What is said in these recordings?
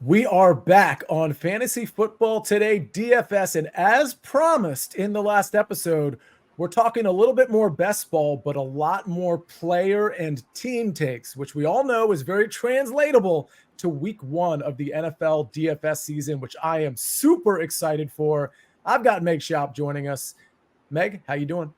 We are back on Fantasy Football Today, DFS, and as promised in the last episode, we're talking a little bit more best ball, but a lot more player and team takes, which we all know is very translatable to week one of the NFL DFS season, which I am super excited for. I've got Meg Shoup joining us. Meg, how you doing?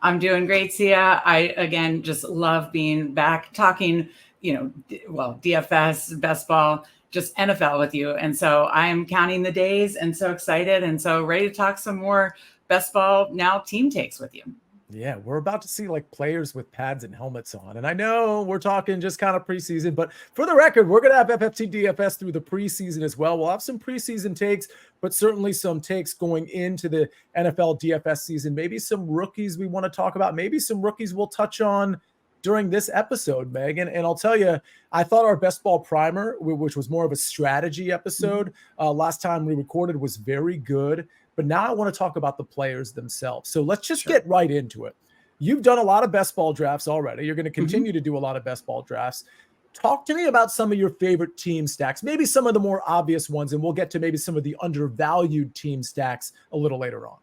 I'm doing great, Sia. I, again, just love being back talking, DFS, best ball, just NFL with you. And so I am counting the days and so excited and so ready to talk some more best ball now team takes with you. Yeah, we're about to see like players with pads and helmets on. And I know we're talking just kind of preseason, but for the record, we're going to have FFT DFS through the preseason as well. We'll have some preseason takes, but certainly some takes going into the NFL DFS season. Maybe some rookies we want to talk about. Maybe some rookies we'll touch on during this episode, Megan. And I'll tell you, I thought our best ball primer, which was more of a strategy episode, last time we recorded was very good. But now I want to talk about the players themselves. So let's just get right into it. You've done a lot of best ball drafts already. You're going to continue to do a lot of best ball drafts. Talk to me about some of your favorite team stacks, maybe some of the more obvious ones, and we'll get to maybe some of the undervalued team stacks a little later on.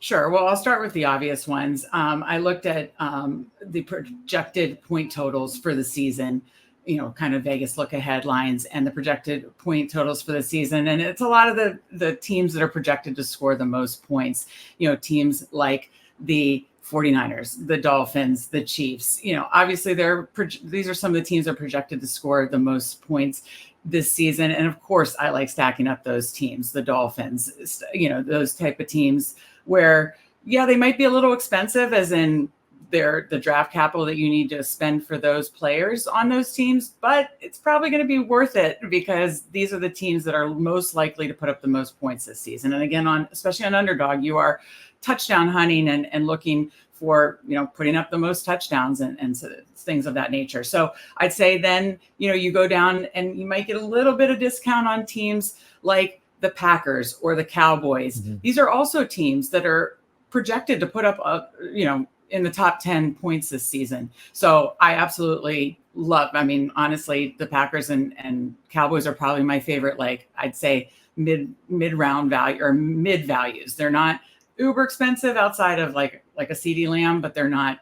Sure. Well, I'll start with the obvious ones. I looked at the projected point totals for the season, kind of Vegas look ahead lines and the projected point totals for the season. And it's a lot of the teams that are projected to score the most points, teams like the 49ers, the Dolphins, the Chiefs, obviously these are some of the teams that are projected to score the most points this season. And of course I like stacking up those teams, the Dolphins, those type of teams where, they might be a little expensive as in the draft capital that you need to spend for those players on those teams, but it's probably going to be worth it because these are the teams that are most likely to put up the most points this season. And again, especially on Underdog, you are touchdown hunting and looking for, putting up the most touchdowns and so things of that nature. So I'd say then, you go down and you might get a little bit of discount on teams like the Packers or the Cowboys. Mm-hmm. These are also teams that are projected to put up, in the top 10 points this season. So I absolutely honestly, the Packers and Cowboys are probably my favorite, I'd say mid-round value or mid values. They're not uber expensive outside of like a CeeDee Lamb, but they're not,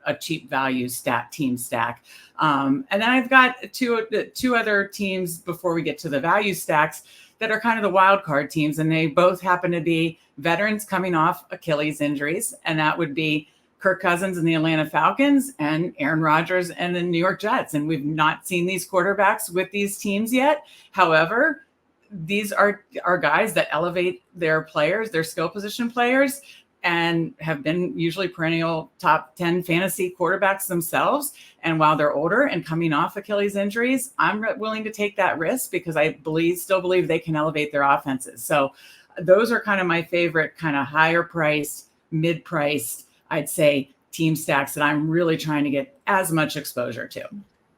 a cheap value team stack. And then I've got two other teams before we get to the value stacks that are kind of the wild card teams. And they both happen to be veterans coming off Achilles injuries. And that would be Kirk Cousins and the Atlanta Falcons and Aaron Rodgers and the New York Jets. And we've not seen these quarterbacks with these teams yet. However, these are guys that elevate their players, their skill position players, and have been usually perennial top 10 fantasy quarterbacks themselves. And while they're older and coming off Achilles injuries, I'm willing to take that risk because I still believe they can elevate their offenses. So those are kind of my favorite kind of higher priced, mid-priced, I'd say, team stacks that I'm really trying to get as much exposure to.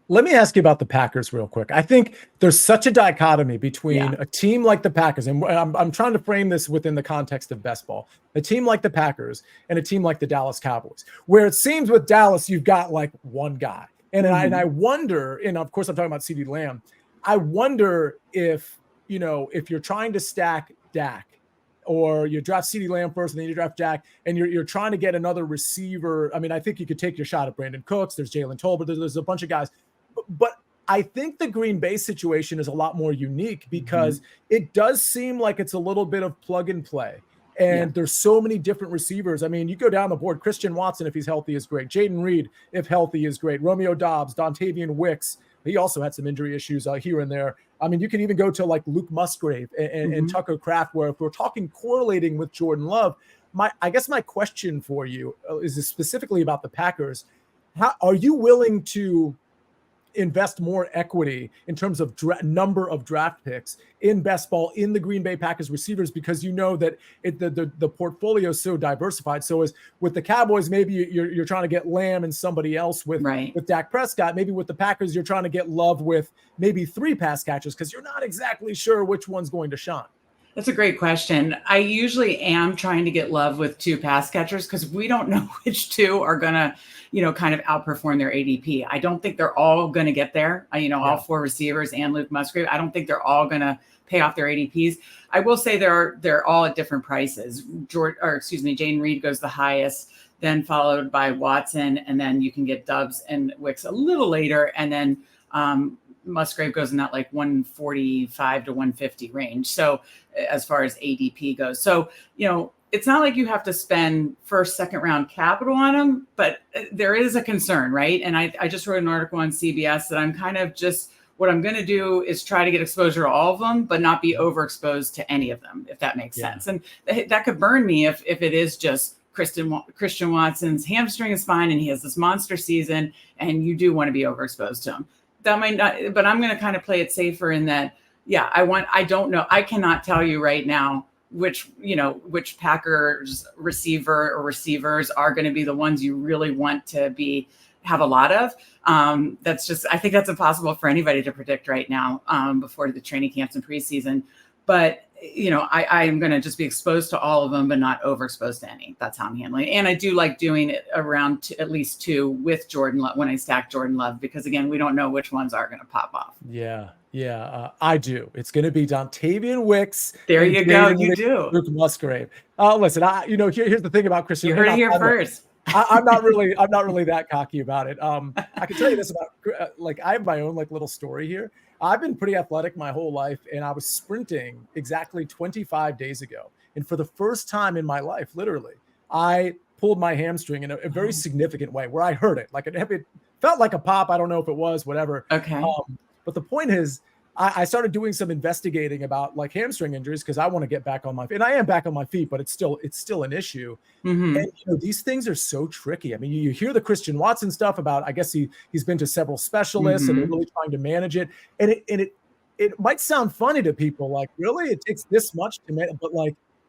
Let me ask you about the Packers real quick. I think there's such a dichotomy between a team like the Packers, and I'm trying to frame this within the context of best ball, a team like the Packers and a team like the Dallas Cowboys, where it seems with Dallas, you've got like one guy. And I wonder, and of course I'm talking about CeeDee Lamb, I wonder if you're trying to stack Dak, or you draft CeeDee Lamb first and then you draft Dak, and you're trying to get another receiver. I mean, I think you could take your shot at Brandon Cooks. There's Jalen Tolbert. There's a bunch of guys. But I think the Green Bay situation is a lot more unique because it does seem like it's a little bit of plug and play. And there's so many different receivers. I mean, you go down the board, Christian Watson, if he's healthy, is great. Jaden Reed, if healthy, is great. Romeo Doubs, Dontavian Wicks. He also had some injury issues here and there. I mean, you can even go to like Luke Musgrave and Tucker Kraft, where if we're talking correlating with Jordan Love, I guess my question for you is specifically about the Packers. How are you willing to invest more equity in terms of number of draft picks in best ball in the Green Bay Packers receivers, because that the portfolio is so diversified? So as with the Cowboys, maybe you're trying to get Lamb and somebody else with Dak Prescott. Maybe with the Packers, you're trying to get Love with maybe 3 pass catchers because you're not exactly sure which one's going to shine. That's a great question. I usually am trying to get love with two pass catchers because we don't know which two are going to, kind of outperform their ADP. I don't think they're all going to get there. All four receivers and Luke Musgrave. I don't think they're all going to pay off their ADPs. I will say they're all at different prices. Jayden Reed goes the highest, then followed by Watson, and then you can get Doubs and Wicks a little later, and then Musgrave goes in that like 145 to 150 range. So as far as ADP goes, so, it's not like you have to spend first, second round capital on them, but there is a concern, right? And I just wrote an article on CBS that I'm kind of just, what I'm going to do is try to get exposure to all of them, but not be overexposed to any of them, if that makes sense. And that could burn me if it is just Christian Watson's hamstring is fine and he has this monster season and you do want to be overexposed to him. That might not, but I'm going to kind of play it safer in that, I don't know. I cannot tell you right now which Packers receiver or receivers are going to be the ones you really want to have a lot of. I think that's impossible for anybody to predict right now before the training camps and preseason. But, I am going to just be exposed to all of them, but not overexposed to any. That's how I'm handling it. And I do like doing it around at least two with Jordan Love when I stack Jordan Love, because again, we don't know which ones are going to pop off. Yeah, I do. It's going to be Dontavian Wicks. There you go. You do. Luke Musgrave. Listen, here's the thing about Christian. You heard it here first. I'm not really that cocky about it. I can tell you this about I have my own little story here. I've been pretty athletic my whole life, and I was sprinting exactly 25 days ago. And for the first time in my life, literally, I pulled my hamstring in a very significant way where I hurt it. It felt like a pop. I don't know if it was, whatever. Okay. But the point is, I started doing some investigating about hamstring injuries because I want to get back on my feet. And I am back on my feet, but it's still an issue. Mm-hmm. And these things are so tricky. I mean, you hear the Christian Watson stuff about, I guess he's been to several specialists and they're really trying to manage it. And it might sound funny to people, really, it takes this much to manage, but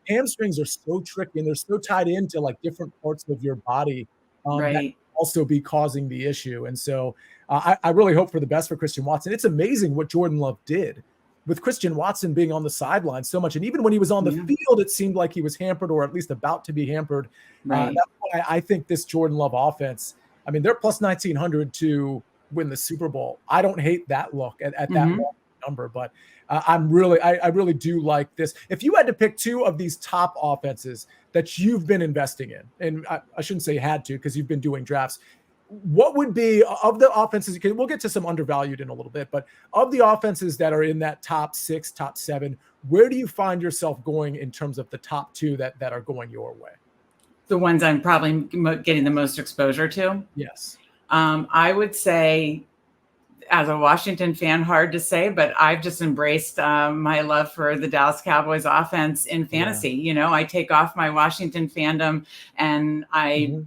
hamstrings are so tricky and they're so tied into different parts of your body right. that can also be causing the issue. And so I really hope for the best for Christian Watson. It's amazing what Jordan Love did with Christian Watson being on the sideline so much. And even when he was on the field, it seemed like he was hampered or at least about to be hampered. Right. That's why I think this Jordan Love offense, I mean, they're plus 1,900 to win the Super Bowl. I don't hate that look at that number, but I really do like this. If you had to pick two of these top offenses that you've been investing in, and I shouldn't say had to because you've been doing drafts, what would be of the offenses? We'll get to some undervalued in a little bit, but of the offenses that are in that top 6, top 7, where do you find yourself going in terms of the top 2 that are going your way? The ones I'm probably getting the most exposure to? Yes. I would say, as a Washington fan, hard to say, but I've just embraced my love for the Dallas Cowboys offense in fantasy. I take off my Washington fandom and I,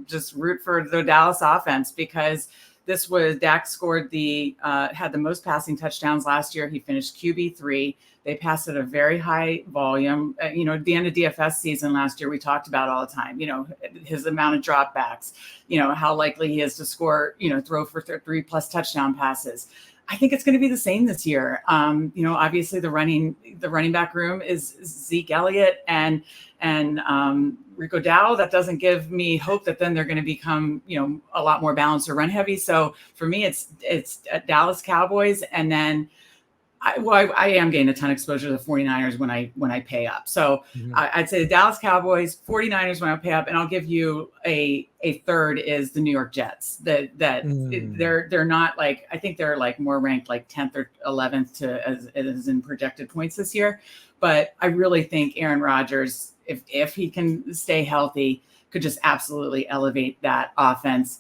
just root for the Dallas offense because Dak scored had the most passing touchdowns last year. He finished QB3. They passed at a very high volume. At the end of DFS season last year, we talked about all the time, his amount of dropbacks, how likely he is to score, throw for 3+ touchdown passes. I think it's going to be the same this year. Obviously the running back room is Zeke Elliott and Rico Dow. That doesn't give me hope that then they're going to become, a lot more balanced or run heavy. So for me, it's Dallas Cowboys. And then I am getting a ton of exposure to the 49ers when I pay up. So I'd say the Dallas Cowboys, 49ers when I pay up, and I'll give you a third is the New York Jets. They're not I think they're more ranked 10th or 11th as in projected points this year. But I really think Aaron Rodgers, if he can stay healthy, could just absolutely elevate that offense.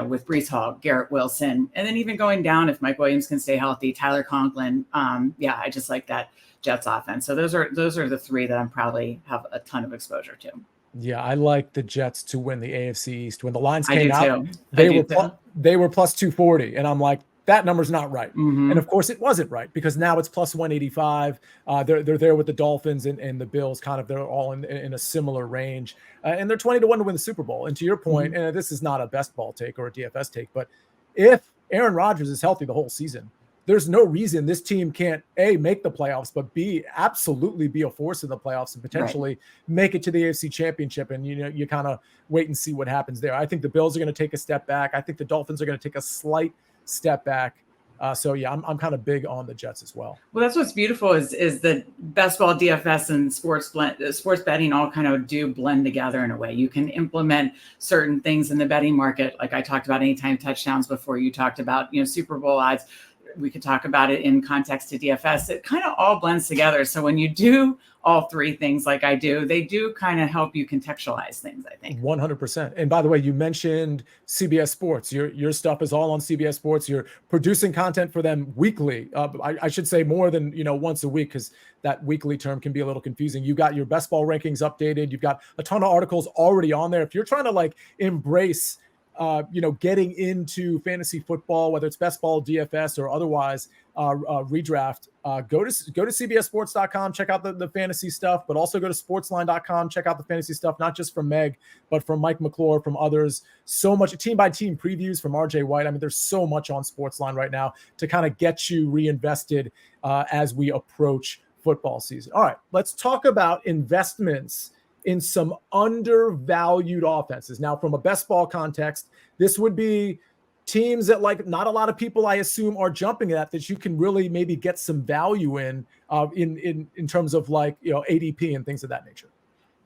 With Breece Hall, Garrett Wilson, and then even going down, if Mike Williams can stay healthy, Tyler Conklin. I just like that Jets offense. So those are the 3 that I'm probably have a ton of exposure to. Yeah, I like the Jets to win the AFC East. When the lines came out, too. they were plus 240, and I'm like, that number's not right. Mm-hmm. And of course it wasn't right because now it's plus 185. They're there with the Dolphins and the Bills, they're all in a similar range. And they're 20 to 1 to win the Super Bowl. And to your point, and this is not a best ball take or a DFS take, but if Aaron Rodgers is healthy the whole season, there's no reason this team can't A, make the playoffs, but B, absolutely be a force in the playoffs and potentially make it to the AFC Championship. And, you kind of wait and see what happens there. I think the Bills are going to take a step back. I think the Dolphins are going to take a slight step back. So yeah, I'm kind of big on the Jets as well. Well, that's what's beautiful is the best ball, DFS, and sports betting all kind of do blend together in a way. You can implement certain things in the betting market, like I talked about anytime touchdowns before. You talked about Super Bowl odds. We could talk about it in context to DFS. It kind of all blends together. So when you do all three things like I do, they do kind of help you contextualize things, I think. 100%. And by the way, you mentioned CBS Sports. Your stuff is all on CBS Sports. You're producing content for them weekly. I should say more than once a week, because that weekly term can be a little confusing. You got your best ball rankings updated. You've got a ton of articles already on there. If you're trying to embrace getting into fantasy football, whether it's best ball, DFS, or otherwise, redraft, go to cbssports.com, check out the fantasy stuff, but also go to sportsline.com, check out the fantasy stuff, not just from Meg, but from Mike McClure, from others. So much team by team previews from RJ White. I mean, there's so much on Sportsline right now to kind of get you reinvested as we approach football season. All right, let's talk about investments in some undervalued offenses. Now, from a best ball context, this would be teams that not a lot of people, I assume, are jumping at, that you can really maybe get some value in terms of ADP and things of that nature.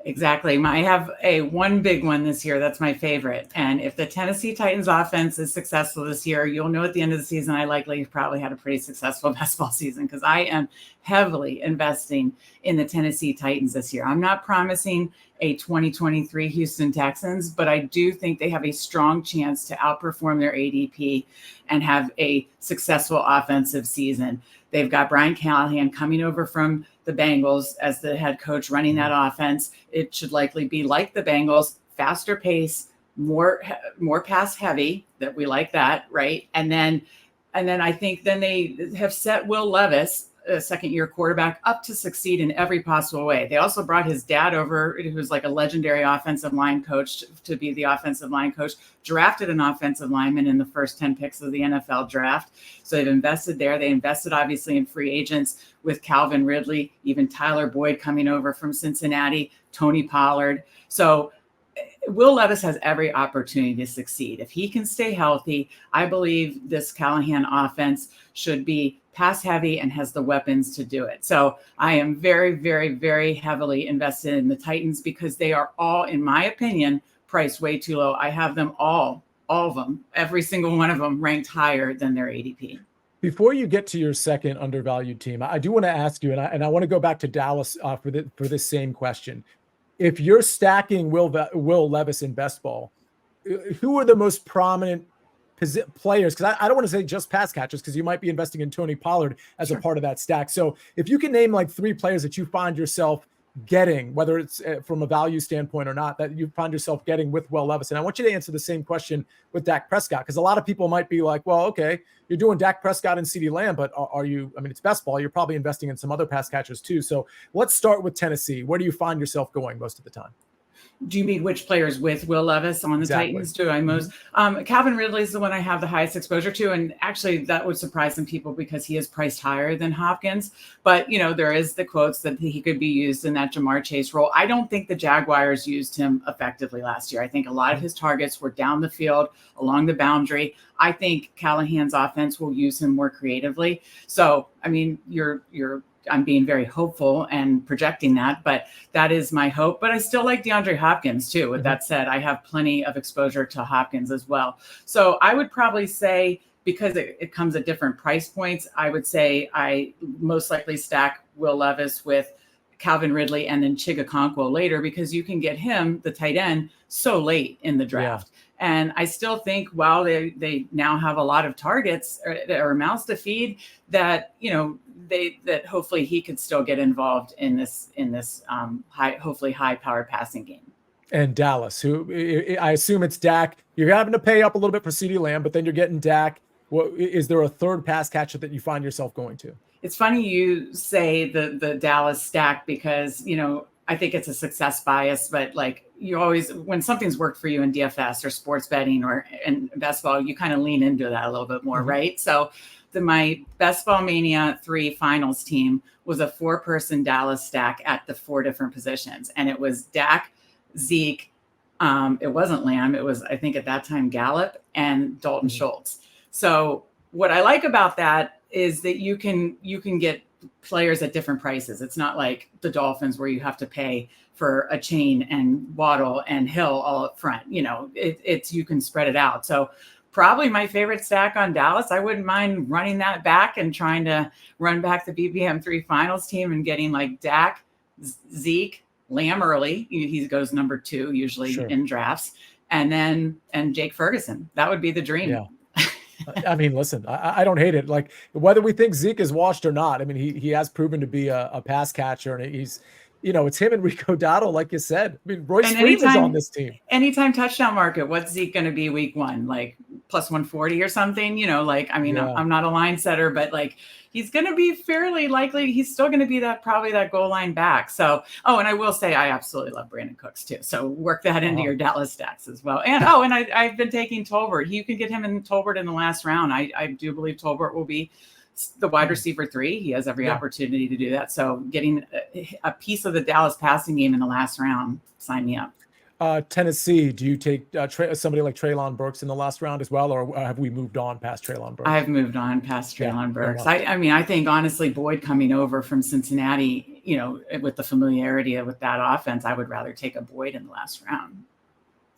Exactly. I have one big one this year. That's my favorite. And if the Tennessee Titans offense is successful this year, you'll know at the end of the season, I likely probably had a pretty successful basketball season, because I am heavily investing in the Tennessee Titans this year. I'm not promising a 2023 Houston Texans, but I do think they have a strong chance to outperform their ADP and have a successful offensive season. They've got Brian Callahan coming over from the Bengals as the head coach running that offense. It should likely be like the Bengals, faster pace, more pass heavy, that we like that, right? And then I think then they have set Will Levis, a second-year quarterback, up to succeed in every possible way. They also brought his dad over, who was like a legendary offensive line coach, to be the offensive line coach, drafted an offensive lineman in the first 10 picks of the NFL draft. So they've invested there. They invested, obviously, in free agents with Calvin Ridley, even Tyler Boyd coming over from Cincinnati, Tony Pollard. So Will Levis has every opportunity to succeed. If he can stay healthy, I believe this Callahan offense should be pass heavy and has the weapons to do it. So I am very, very, very heavily invested in the Titans, because they are all, in my opinion, priced way too low. I have them all of them, every single one of them, ranked higher than their ADP. Before you get to your second undervalued team, I do want to ask you, and I want to go back to Dallas for this same question. If you're stacking Will Levis in best ball, who are the most prominent players? Because I don't want to say just pass catchers, because you might be investing in Tony Pollard as a part of that stack. So if you can name three players that you find yourself getting, whether it's from a value standpoint or not, that you find yourself getting with Will Levis. And I want you to answer the same question with Dak Prescott, because a lot of people might be like, well, okay, you're doing Dak Prescott and CeeDee Lamb, but are you, it's best ball. You're probably investing in some other pass catchers too. So let's start with Tennessee. Where do you find yourself going most of the time? Do you mean which players with Will Levis on the Titans do I most? Calvin Ridley is the one I have the highest exposure to. And actually that would surprise some people, because he is priced higher than Hopkins. But, there is the quotes that he could be used in that Jamar Chase role. I don't think the Jaguars used him effectively last year. I think a lot of his targets were down the field, along the boundary. I think Callahan's offense will use him more creatively. So, I'm being very hopeful and projecting that, but that is my hope. But I still like DeAndre Hopkins too. With that said, I have plenty of exposure to Hopkins as well. So I would probably say, because it comes at different price points, I would say I most likely stack Will Levis with Calvin Ridley and then Chigakonkwo later, because you can get him, the tight end, so late in the draft. Yeah. And I still think, while they now have a lot of targets or mouths to feed, that that hopefully he could still get involved in this hopefully high powered passing game. And Dallas, who I assume it's Dak. You're having to pay up a little bit for CeeDee Lamb, but then you're getting Dak. Is there a third pass catcher that you find yourself going to? It's funny you say the Dallas stack, because I think it's a success bias, but you always, when something's worked for you in DFS or sports betting or in basketball, you kind of lean into that a little bit more, right? So my Best Ball Mania 3 finals team was a 4-person Dallas stack at the 4 different positions. And it was Dak, Zeke. It wasn't Lamb. It was, I think at that time, Gallup and Dalton Schultz. So what I like about that is that you can get players at different prices. It's not like the Dolphins where you have to pay for a Chain and Waddle and Hill all up front. It's you can spread it out. So probably my favorite stack on Dallas. I wouldn't mind running that back and trying to run back the BPM 3 finals team and getting like Dak, Zeke, Lamb early. He goes number 2 usually in drafts, and Jake Ferguson. That would be the dream. Yeah. I mean, listen, I don't hate it. Like whether we think Zeke is washed or not, I mean, he has proven to be a pass catcher, and he's, it's him and Rico Dowdle, like you said. I mean, Royce Freeman is on this team. Anytime touchdown market, what's Zeke going to be week 1? Like plus 140 or something? I'm not a line setter, but like he's going to be fairly likely. He's still going to be probably that goal line back. So, and I will say I absolutely love Brandon Cooks too. So work that into your Dallas stacks as well. And I've been taking Tolbert. You can get him in Tolbert in the last round. I do believe Tolbert will be the wide receiver 3. He has every opportunity to do that. So getting a piece of the Dallas passing game in the last round, sign me up. Tennessee, do you take somebody like Treylon Burks in the last round as well, or have we moved on past Treylon Burks? I've moved on past Treylon Burks. I think honestly, Boyd coming over from Cincinnati, with the familiarity with that offense, I would rather take a Boyd in the last round.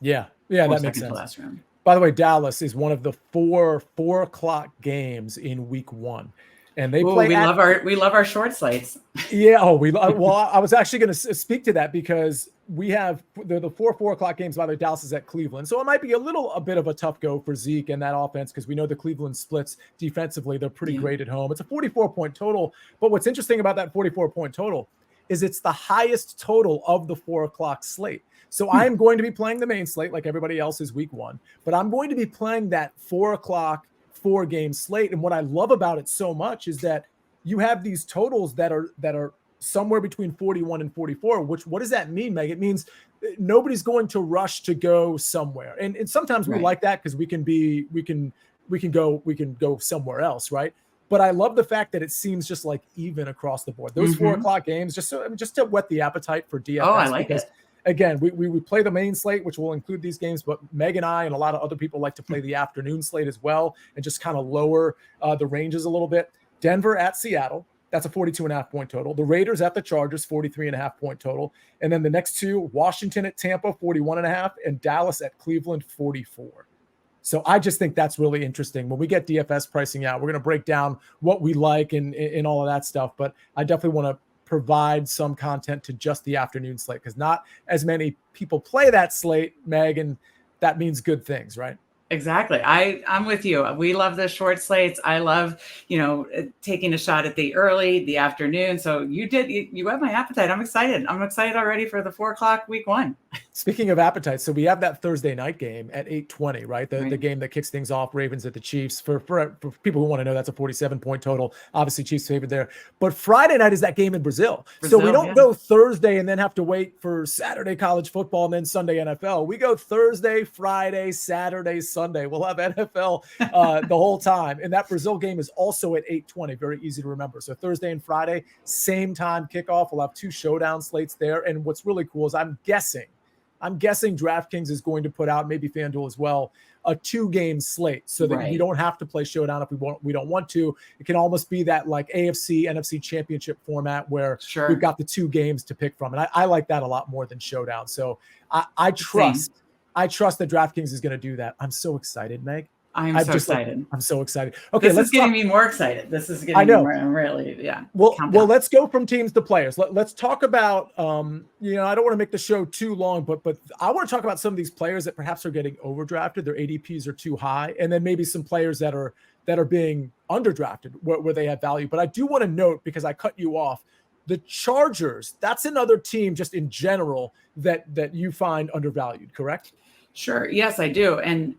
Yeah, that makes sense. Last round. By the way, Dallas is one of the 4 o'clock games in week 1. And they play. We love our short slates. Yeah. I was actually going to speak to that because we have the 4 o'clock games. By the way, Dallas is at Cleveland, so it might be a bit of a tough go for Zeke and that offense because we know the Cleveland splits defensively. They're pretty great at home. It's a 44-point total. But what's interesting about that 44-point total is it's the highest total of the 4 o'clock slate. So I'm going to be playing the main slate like everybody else is week 1, but I'm going to be playing that 4 o'clock 4-game slate. And what I love about it so much is that you have these totals that are somewhere between 41 and 44, what does that mean, Meg? It means nobody's going to rush to go somewhere. And sometimes we like that because we can go somewhere else. Right. But I love the fact that it seems just like even across the board, those 4 o'clock games, just to whet the appetite for DFS. I like it. Again, we play the main slate, which will include these games, but Meg and I and a lot of other people like to play the afternoon slate as well and just kind of lower the ranges a little bit. Denver at Seattle, that's a 42.5-point total. The Raiders at the Chargers, 43.5-point total. And then the next 2, Washington at Tampa, 41.5, and Dallas at Cleveland, 44. So I just think that's really interesting. When we get DFS pricing out, we're going to break down what we like and all of that stuff. But I definitely want to provide some content to just the afternoon slate because not as many people play that slate, Meg, and that means good things, right? Exactly. I'm with you. We love the short slates. I love, taking a shot at the early, the afternoon. So you have my appetite. I'm excited. I'm excited already for the 4 o'clock week 1. Speaking of appetite, so we have that Thursday night game at 8:20, right? The game that kicks things off, Ravens at the Chiefs. For people who want to know, that's a 47-point total. Obviously, Chiefs favored there. But Friday night is that game in Brazil. So we don't go Thursday and then have to wait for Saturday college football and then Sunday NFL. We go Thursday, Friday, Saturday, Sunday. We'll have NFL the whole time. And that Brazil game is also at 8:20. Very easy to remember. So Thursday and Friday, same time kickoff. We'll have 2 showdown slates there. And what's really cool is I'm guessing DraftKings is going to put out, maybe FanDuel as well, a 2-game slate so that you don't have to play showdown if we don't want to. It can almost be that like AFC, NFC championship format where we've got the 2 games to pick from. And I like that a lot more than showdown. So I trust that DraftKings is going to do that. I'm so excited, Meg. I'm so excited. I'm so excited. Okay, this is getting me more excited. This is getting me more, really, Well, let's go from teams to players. Let's talk about, I don't want to make the show too long, but I want to talk about some of these players that perhaps are getting overdrafted. Their ADPs are too high, and then maybe some players that are being underdrafted where they have value. But I do want to note, because I cut you off, the Chargers. That's another team just in general that you find undervalued, correct? Sure. Yes, I do. And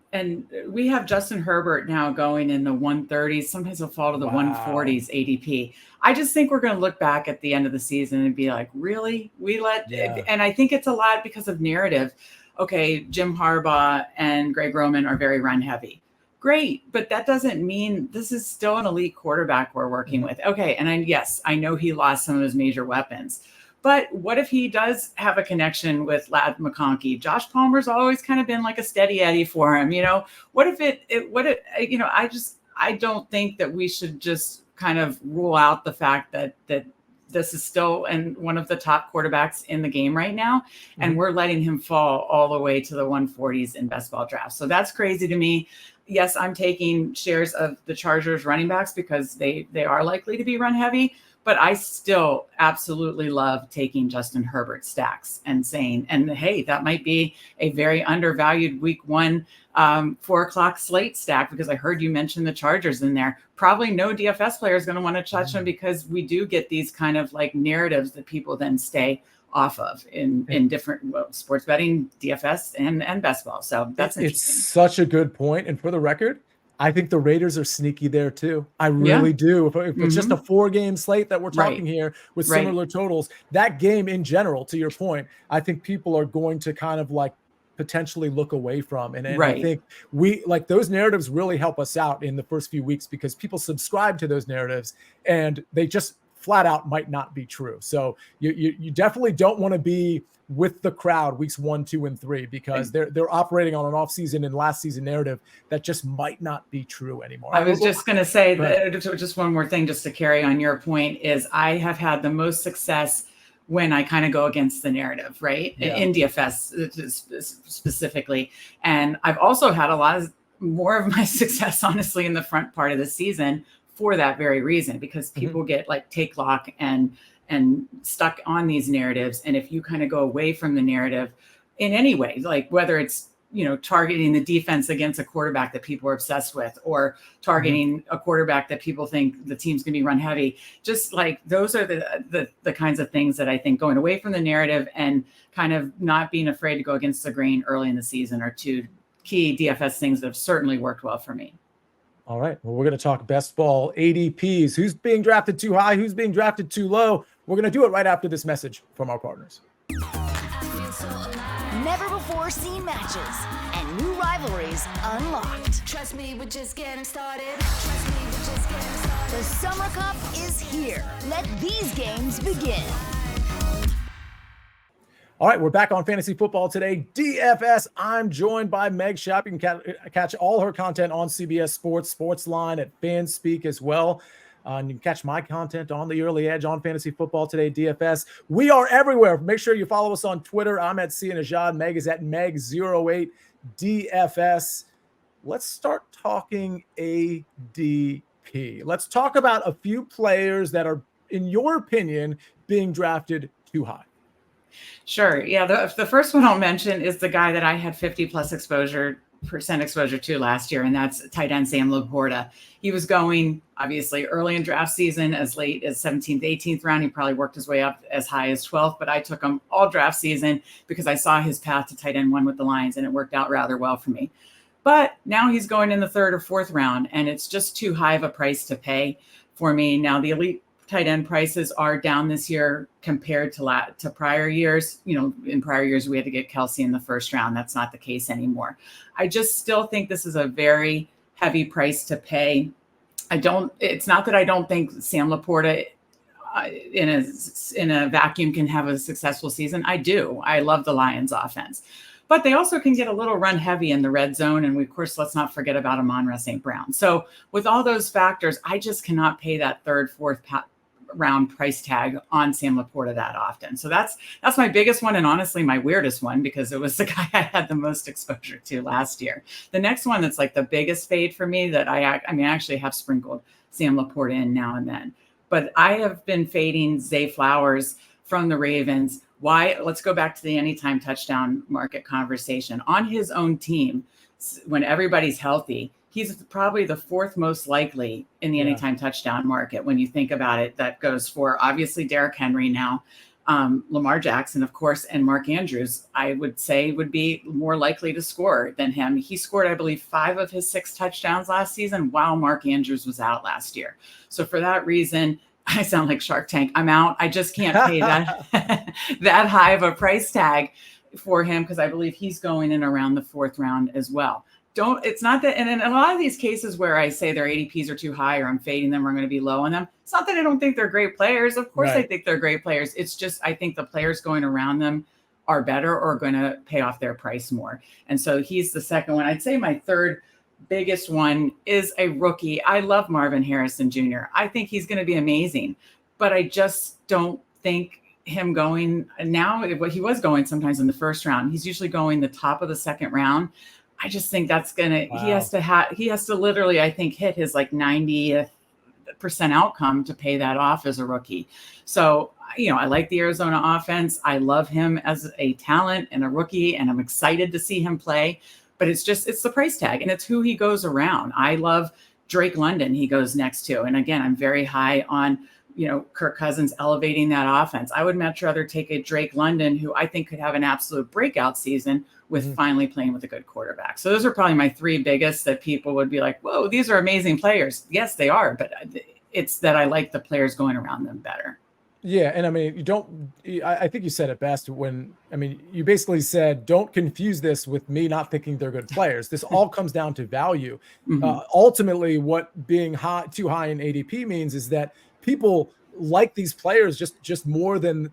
we have Justin Herbert now going in the 130s. Sometimes he'll fall to the 140s ADP. I just think we're going to look back at the end of the season and be like, really? And I think it's a lot because of narrative. Okay, Jim Harbaugh and Greg Roman are very run heavy. Great, but that doesn't mean this is still an elite quarterback we're working with. Okay, and yes, I know he lost some of his major weapons, but what if he does have a connection with Ladd McConkey? Josh Palmer's always kind of been like a steady Eddie for him. What if I don't think that we should just kind of rule out the fact that this is still one of the top quarterbacks in the game right now. And we're letting him fall all the way to the 140s in best ball drafts. So that's crazy to me. Yes, I'm taking shares of the Chargers running backs because they are likely to be run heavy, but I still absolutely love taking Justin Herbert stacks and saying, and hey, that might be a very undervalued week 1 4:00 slate stack, because I heard you mention the Chargers in there. Probably no DFS player is going to want to touch them because we do get these kind of like narratives that people then stay off of in different sports betting, DFS, and best ball. So that's interesting. It's such a good point. And for the record, I think the Raiders are sneaky there too. I really do. If it's just a 4-game slate that we're talking here with similar totals, that game in general, to your point, I think people are going to kind of like potentially look away from. And I think we like those narratives really help us out in the first few weeks because people subscribe to those narratives and they just flat out might not be true. So you definitely don't want to be with the crowd weeks 1, 2, and 3 because they're operating on an off-season and last season narrative that just might not be true anymore. I was just going to say that just one more thing, just to carry on your point, is I have had the most success when I kind of go against the narrative, right? In DFS specifically. And I've also had a lot more of my success, honestly, in the front part of the season for that very reason, because people get like take lock and stuck on these narratives. And if you kind of go away from the narrative in any way, like whether it's, targeting the defense against a quarterback that people are obsessed with, or targeting a quarterback that people think the team's going to be run heavy, just like those are the kinds of things that I think going away from the narrative and kind of not being afraid to go against the grain early in the season are 2 key DFS things that have certainly worked well for me. All right. Well, we're going to talk best ball ADPs. Who's being drafted too high? Who's being drafted too low? We're going to do it right after this message from our partners. Never before seen matches and new rivalries unlocked. Trust me, we're just getting started. The Summer Cup is here. Let these games begin. All right, we're back on Fantasy Football Today, DFS. I'm joined by Meg Shoup. You can catch all her content on CBS Sports, Sportsline, at FanSpeak as well. And you can catch my content on the Early Edge on Fantasy Football Today, DFS. We are everywhere. Make sure you follow us on Twitter. I'm at Nejad. Meg is at Meg08 DFS. Let's start talking ADP. Let's talk about a few players that are, in your opinion, being drafted too high. Sure. Yeah. The first one I'll mention is the guy that I had 50+ percent exposure to last year, and that's tight end Sam Laporta. He was going obviously early in draft season, as late as 17th, 18th round. He probably worked his way up as high as 12th, but I took him all draft season because I saw his path to tight end 1 with the Lions, and it worked out rather well for me. But now he's going in the 3rd or 4th round, and it's just too high of a price to pay for me. Now the elite tight end prices are down this year compared to prior years. In prior years, we had to get Kelsey in the 1st round. That's not the case anymore. I just still think this is a very heavy price to pay. It's not that I don't think Sam Laporta in a vacuum can have a successful season. I do. I love the Lions offense, but they also can get a little run heavy in the red zone. And of course, let's not forget about Amon-Ra St. Brown. So with all those factors, I just cannot pay that 3rd, 4th round price tag on Sam Laporta that often. So that's my biggest one, and honestly my weirdest one, because it was the guy I had the most exposure to last year. The next one that's like the biggest fade for me, that I actually have sprinkled Sam Laporta in now and then, but I have been fading Zay Flowers from the Ravens. Why? Let's go back to the anytime touchdown market conversation. On his own team, when everybody's healthy, he's probably the 4th most likely in the anytime touchdown market. When you think about it, that goes for obviously Derrick Henry now, Lamar Jackson, of course, and Mark Andrews, I would say would be more likely to score than him. He scored, I believe, 5 of his 6 touchdowns last season while Mark Andrews was out last year. So for that reason, I sound like Shark Tank. I'm out. I just can't pay that, that high of a price tag for him, because I believe he's going in around the 4th round as well. it's not that, and in a lot of these cases where I say their ADPs are too high or I'm fading them or I'm going to be low on them, it's not that I don't think they're great players. Of course, I think they're great players. It's just, I think the players going around them are better or going to pay off their price more. And so he's the second one. I'd say my third biggest one is a rookie. I love Marvin Harrison Jr. I think he's going to be amazing, but I just don't think him going now, he was going sometimes in the first round. He's usually going the top of the second round. I just think that's gonna, he has to literally, I think, hit his like 90th percent outcome to pay that off as a rookie. So, I like the Arizona offense. I love him as a talent and a rookie, and I'm excited to see him play, but it's the price tag and it's who he goes around. I love Drake London. He goes next to, and again, I'm very high on, Kirk Cousins elevating that offense. I would much rather take a Drake London, who I think could have an absolute breakout season with finally playing with a good quarterback. So those are probably my three biggest that people would be like, whoa, these are amazing players. Yes, they are, but it's that I like the players going around them better. Yeah. And I mean, I think you said it best you basically said, don't confuse this with me not thinking they're good players. This all comes down to value. Ultimately, what being too high in ADP means is that people like these players just more than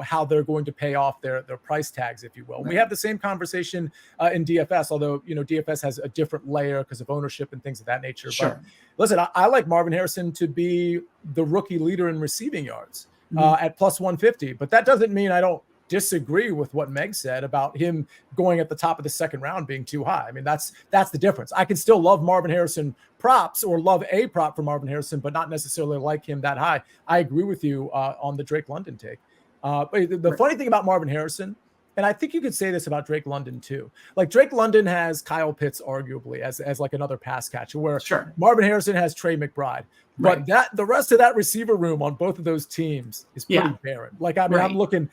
how they're going to pay off their price tags, if you will. Right. We have the same conversation in DFS, although DFS has a different layer because of ownership and things of that nature. Sure. But listen, I like Marvin Harrison to be the rookie leader in receiving yards at plus 150, but that doesn't mean I don't disagree with what Meg said about him going at the top of the second round being too high. I mean, that's the difference. I can still love Marvin Harrison props or love a prop for Marvin Harrison, but not necessarily like him that high. I agree with you on the Drake London take. But the funny thing about Marvin Harrison, and I think you could say this about Drake London too. Like Drake London has Kyle Pitts arguably as like another pass catcher, where Marvin Harrison has Trey McBride. But the rest of that receiver room on both of those teams is pretty barren. Like I'm looking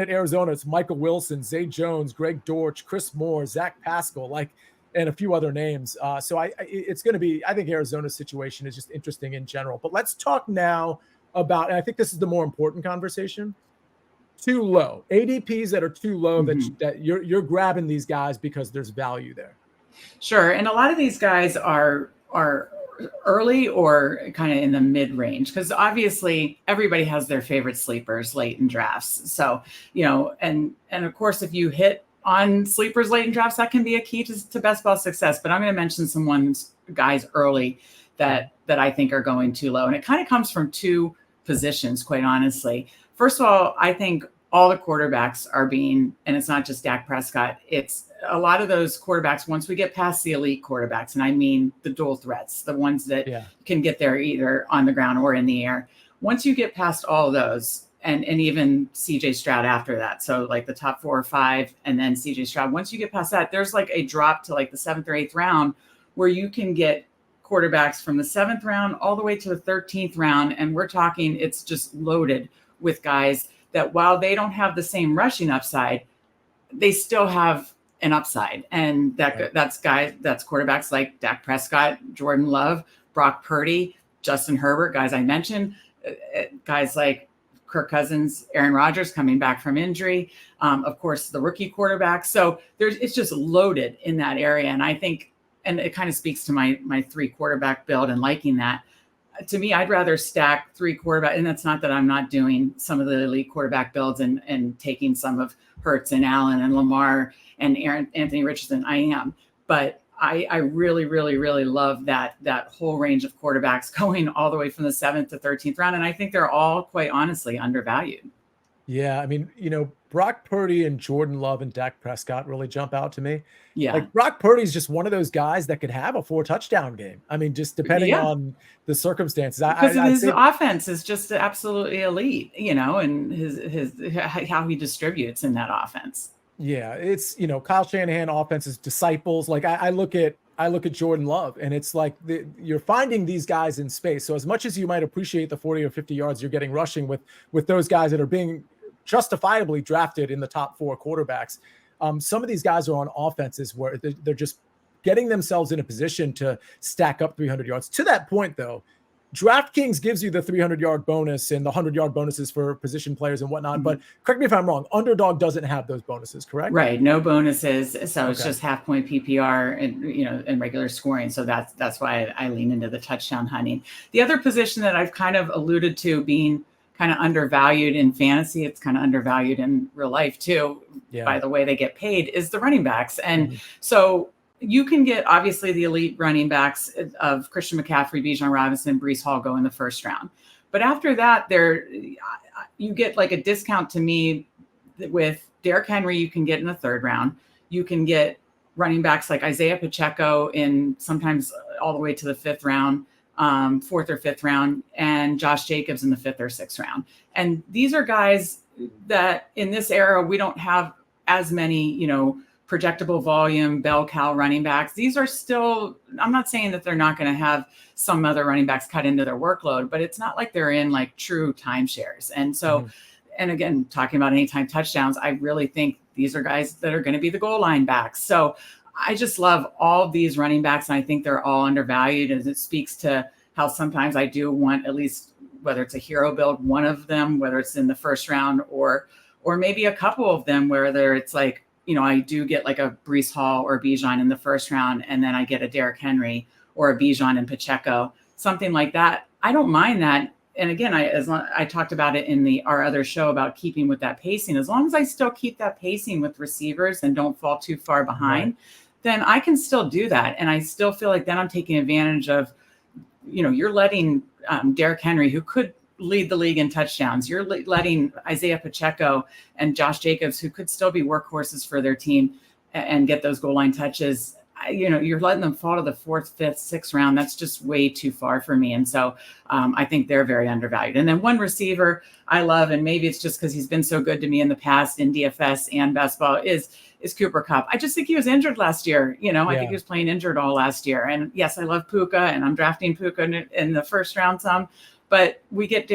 at Arizona. It's Michael Wilson, Zay Jones, Greg Dortch, Chris Moore, Zach Pascal, and a few other names. So it's going to be. I think Arizona's situation is just interesting in general. But let's talk now about, and I think this is the more important conversation. Too low ADPs that are too low that you're grabbing these guys because there's value there. Sure, and a lot of these guys are early or kind of in the mid-range, because obviously everybody has their favorite sleepers late in drafts. So, and of course, if you hit on sleepers late in drafts, that can be a key to best ball success. But I'm going to mention some guys early that I think are going too low. And it kind of comes from two positions, quite honestly. First of all, I think all the quarterbacks are and it's not just Dak Prescott, it's a lot of those quarterbacks, once we get past the elite quarterbacks, and I mean the dual threats, the ones that can get there either on the ground or in the air. Once you get past all of those, and even CJ Stroud after that, so like the top 4 or 5, and then CJ Stroud, once you get past that, there's like a drop to like the 7th or 8th round where you can get quarterbacks from the 7th round all the way to the 13th round. And we're talking, it's just loaded with guys that while they don't have the same rushing upside, they still have an upside. And that's quarterbacks like Dak Prescott, Jordan Love, Brock Purdy, Justin Herbert, guys I mentioned, guys like Kirk Cousins, Aaron Rodgers coming back from injury, of course, the rookie quarterbacks. So it's just loaded in that area. And I think, and it kind of speaks to my 3 quarterback build and liking that. To me, I'd rather stack 3 quarterback, and that's not that I'm not doing some of the elite quarterback builds and taking some of Hurts and Allen and Lamar and Anthony Richardson. I am, but I really, really, really love that whole range of quarterbacks going all the way from the 7th to 13th round, and I think they're all quite honestly undervalued. Yeah, I mean, Brock Purdy and Jordan Love and Dak Prescott really jump out to me. Yeah. Like Brock Purdy's just one of those guys that could have a 4-touchdown game. I mean, just depending on the circumstances. Because his offense is just absolutely elite, and his how he distributes in that offense. Yeah, it's, Kyle Shanahan offense's disciples. Like I look at Jordan Love, and it's like you're finding these guys in space. So as much as you might appreciate the 40 or 50 yards you're getting rushing with those guys that are being justifiably drafted in the top 4 quarterbacks, some of these guys are on offenses where they're just getting themselves in a position to stack up 300 yards. To that point, though, DraftKings gives you the 300-yard bonus and the 100-yard bonuses for position players and whatnot. But correct me if I'm wrong, Underdog doesn't have those bonuses, correct? Right. No bonuses. So it's Okay. just half point PPR and, and regular scoring. So that's why I lean into the touchdown hunting. The other position that I've kind of alluded to being kind of undervalued in fantasy, it's kind of undervalued in real life too, by the way they get paid, is the running backs. And so you can get obviously the elite running backs of Christian McCaffrey, Bijan Robinson, Breece Hall go in the first round. But after that, you get like a discount to me with Derrick Henry. You can get in the third round. You can get running backs like Isaiah Pacheco in sometimes all the way to the fifth round, fourth or fifth round, and Josh Jacobs in the fifth or sixth round. And these are guys that in this era, we don't have as many, projectable volume, bell cow running backs. These are still, I'm not saying that they're not going to have some other running backs cut into their workload, but it's not like they're in like true timeshares. And so, and again, talking about anytime touchdowns, I really think these are guys that are going to be the goal line backs. So I just love all these running backs. And I think they're all undervalued, as it speaks to how sometimes I do want at least, whether it's a hero build, one of them, whether it's in the first round or maybe a couple of them, whether it's like, I do get like a Breece Hall or Bijan in the first round, and then I get a Derrick Henry or a Bijan and Pacheco, something like that. I don't mind that. And again, I talked about it in our other show about keeping with that pacing. As long as I still keep that pacing with receivers and don't fall too far behind, then I can still do that. And I still feel like then I'm taking advantage of, you're letting Derrick Henry, who could lead the league in touchdowns. You're letting Isaiah Pacheco and Josh Jacobs, who could still be workhorses for their team and get those goal line touches. You're letting them fall to the fourth, fifth, sixth round. That's just way too far for me. And so I think they're very undervalued. And then one receiver I love, and maybe it's just because he's been so good to me in the past in DFS and best ball, is Cooper Kupp. I just think he was injured last year. I think he was playing injured all last year. And yes, I love Puka, and I'm drafting Puka in the first round some. But we get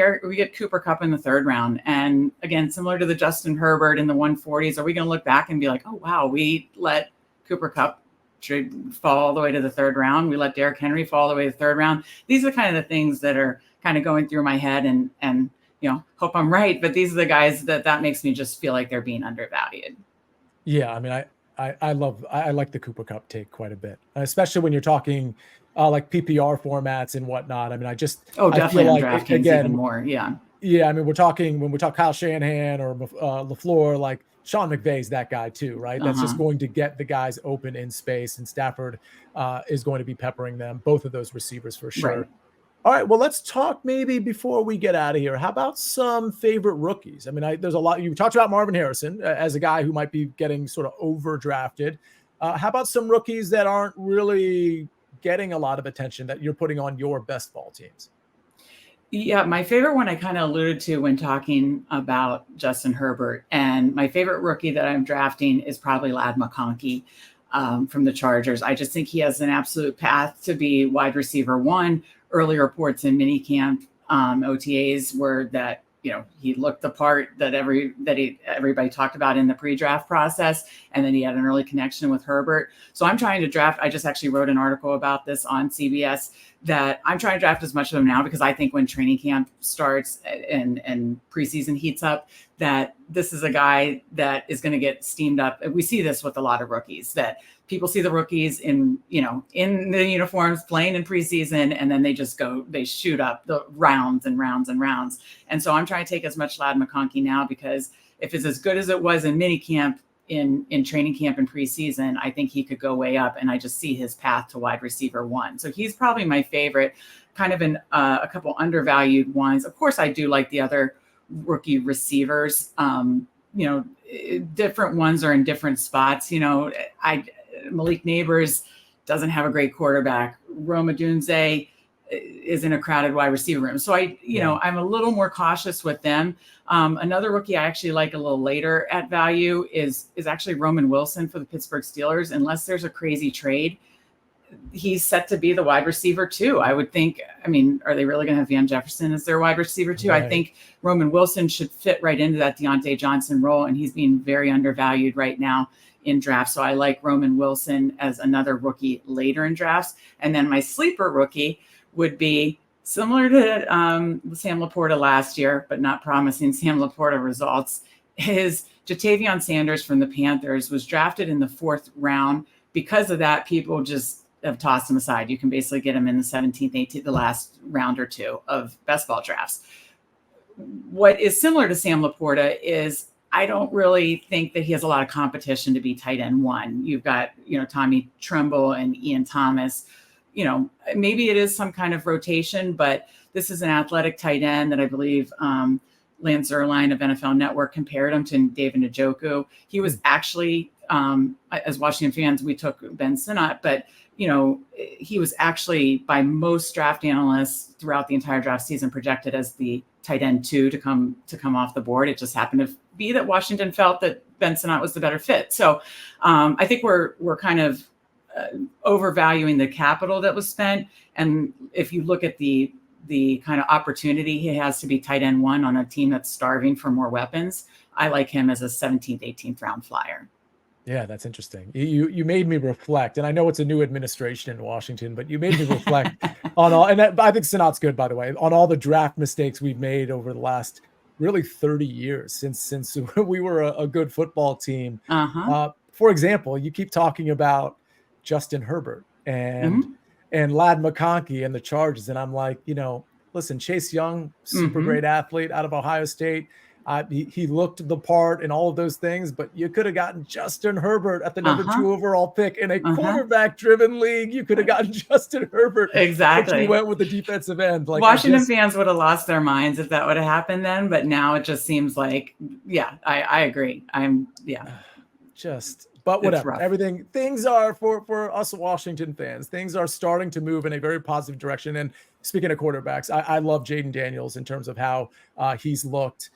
Cooper Kupp in the third round. And again, similar to the Justin Herbert in the 140s, are we going to look back and be like, oh, wow, we let Cooper Kupp fall all the way to the third round. We let Derrick Henry fall all the way to the third round. These are kind of the things that are kind of going through my head and hope I'm right. But these are the guys that makes me just feel like they're being undervalued. Yeah. I mean, I like the Cooper Kupp take quite a bit, especially when you're talking like PPR formats and whatnot. I mean, definitely I feel like, DraftKings again, even more. Yeah. Yeah. I mean, when we talk Kyle Shanahan or LaFleur, like Sean McVay's that guy too, right? That's just going to get the guys open in space, and Stafford is going to be peppering them, both of those receivers for sure. Right. All right, well, let's talk maybe before we get out of here. How about some favorite rookies? I mean, there's a lot. You talked about Marvin Harrison as a guy who might be getting sort of overdrafted. How about some rookies that aren't really getting a lot of attention that you're putting on your best ball teams? Yeah, my favorite one I kind of alluded to when talking about Justin Herbert. And my favorite rookie that I'm drafting is probably Ladd McConkey from the Chargers. I just think he has an absolute path to be wide receiver one. Early reports in minicamp OTAs were that he looked the part that everybody talked about in the pre-draft process, and then he had an early connection with Herbert. So I'm trying to draft. I just actually wrote an article about this on CBS, that I'm trying to draft as much of them now, because I think when training camp starts and preseason heats up, that this is a guy that is going to get steamed up. We see this with a lot of rookies, that people see the rookies in the uniforms playing in preseason, and then they shoot up the rounds and rounds and rounds. And so I'm trying to take as much Ladd McConkey now, because if it's as good as it was in minicamp, in training camp and preseason, I think he could go way up, and I just see his path to wide receiver one. So he's probably my favorite, kind of in a couple undervalued ones. Of course, I do like the other rookie receivers. Different ones are in different spots. Malik Neighbors doesn't have a great quarterback. Rome Odunze is in a crowded wide receiver room. So I'm a little more cautious with them. Another rookie I actually like a little later at value is actually Roman Wilson for the Pittsburgh Steelers. Unless there's a crazy trade, he's set to be the wide receiver too. I would think. I mean, are they really going to have Van Jefferson as their wide receiver too? Right. I think Roman Wilson should fit right into that Deontay Johnson role, and he's being very undervalued right now in drafts. So I like Roman Wilson as another rookie later in drafts. And then my sleeper rookie would be Similar to Sam Laporta last year, but not promising Sam Laporta results, is Jatavion Sanders from the Panthers was drafted in the 4th round. Because of that, people just have tossed him aside. You can basically get him in the 17th, 18th, the last round or two of best ball drafts. What is similar to Sam Laporta is I don't really think that he has a lot of competition to be tight end 1. You've got, Tommy Tremble and Ian Thomas. Maybe it is some kind of rotation, but this is an athletic tight end that I believe Lance Zierlein of NFL Network compared him to David Njoku. He was actually, as Washington fans, we took Ben Sinnott, but he was actually by most draft analysts throughout the entire draft season projected as the tight end 2 to come off the board. It just happened to be that Washington felt that Ben Sinnott was the better fit. So I think we're kind of overvaluing the capital that was spent. And if you look at the kind of opportunity he has to be tight end 1 on a team that's starving for more weapons, I like him as a 17th, 18th round flyer. Yeah, that's interesting. You made me reflect, and I know it's a new administration in Washington, but you made me reflect on all, and I think Sinnott's good, by the way, on all the draft mistakes we've made over the last really 30 years since we were a good football team. For example, you keep talking about Justin Herbert and Ladd McConkey and the Chargers, and I'm like, listen, Chase Young, super great athlete out of Ohio State. He looked the part and all of those things, but you could have gotten Justin Herbert at the number 2 overall pick in a quarterback-driven league. You could have gotten Justin Herbert. Exactly. If you went with the defensive end. Like Washington fans would have lost their minds if that would have happened then, but now it just seems like, I agree. But whatever. Things are for us Washington fans. Things are starting to move in a very positive direction. And speaking of quarterbacks, I love Jaden Daniels in terms of how he's looked.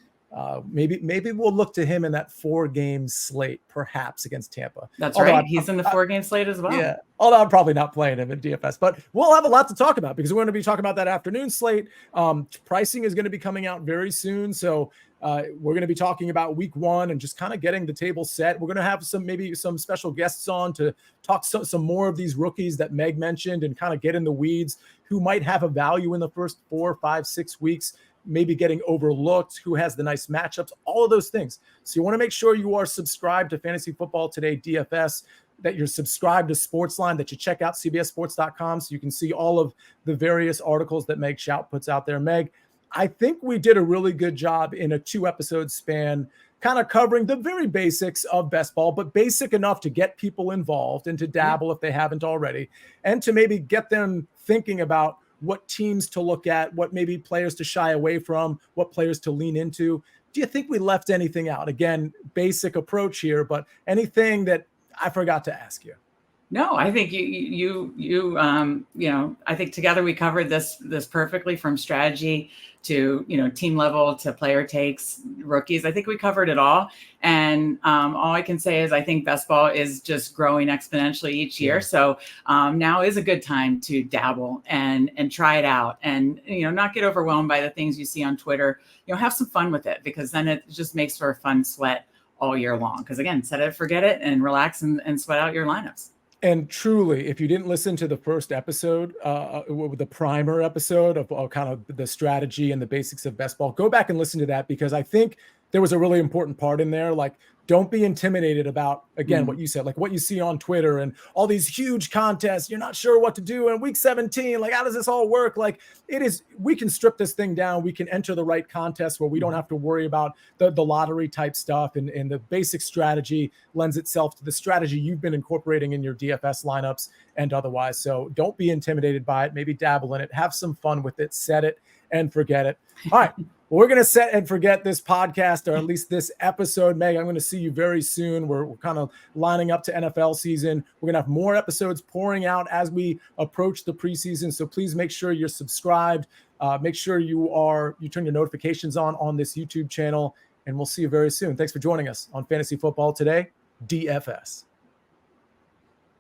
Maybe we'll look to him in that 4-game slate, perhaps against Tampa. That's right. He's in the 4-game slate as well. Yeah. Although I'm probably not playing him in DFS, but we'll have a lot to talk about because we're going to be talking about that afternoon slate. Pricing is going to be coming out very soon. So we're going to be talking about week 1 and just kind of getting the table set. We're going to have some special guests on to talk some more of these rookies that Meg mentioned and kind of get in the weeds who might have a value in the first 4, 5, 6 weeks. Maybe getting overlooked, who has the nice matchups, all of those things. So you want to make sure you are subscribed to Fantasy Football Today DFS, that you're subscribed to Sportsline, that you check out CBSSports.com so you can see all of the various articles that Meg Shoup puts out there. Meg, I think we did a really good job in a 2-episode span, kind of covering the very basics of best ball, but basic enough to get people involved and to dabble if they haven't already, and to maybe get them thinking about what teams to look at, what maybe players to shy away from, what players to lean into. Do you think we left anything out? Again, basic approach here, but anything that I forgot to ask you? No, I think I think together we covered this perfectly, from strategy to, team level to player takes, rookies. I think we covered it all. And all I can say is I think best ball is just growing exponentially each year. So now is a good time to dabble and try it out, and, not get overwhelmed by the things you see on Twitter. Have some fun with it, because then it just makes for a fun sweat all year long. Because again, set it, forget it, and relax and sweat out your lineups. And truly, if you didn't listen to the first episode, the primer episode of kind of the strategy and the basics of best ball, go back and listen to that, because I think there was a really important part in there. Like, don't be intimidated about, again, what you said, like what you see on Twitter and all these huge contests. You're not sure what to do in week 17. Like, how does this all work? Like, we can strip this thing down. We can enter the right contest where we don't have to worry about the lottery type stuff. And the basic strategy lends itself to the strategy you've been incorporating in your DFS lineups and otherwise. So don't be intimidated by it. Maybe dabble in it. Have some fun with it. Set it and forget it. All right. We're going to set and forget this podcast, or at least this episode. Meg, I'm going to see you very soon. We're kind of lining up to NFL season. We're going to have more episodes pouring out as we approach the preseason. So please make sure you're subscribed. Make sure you turn your notifications on this YouTube channel, and we'll see you very soon. Thanks for joining us on Fantasy Football Today, DFS.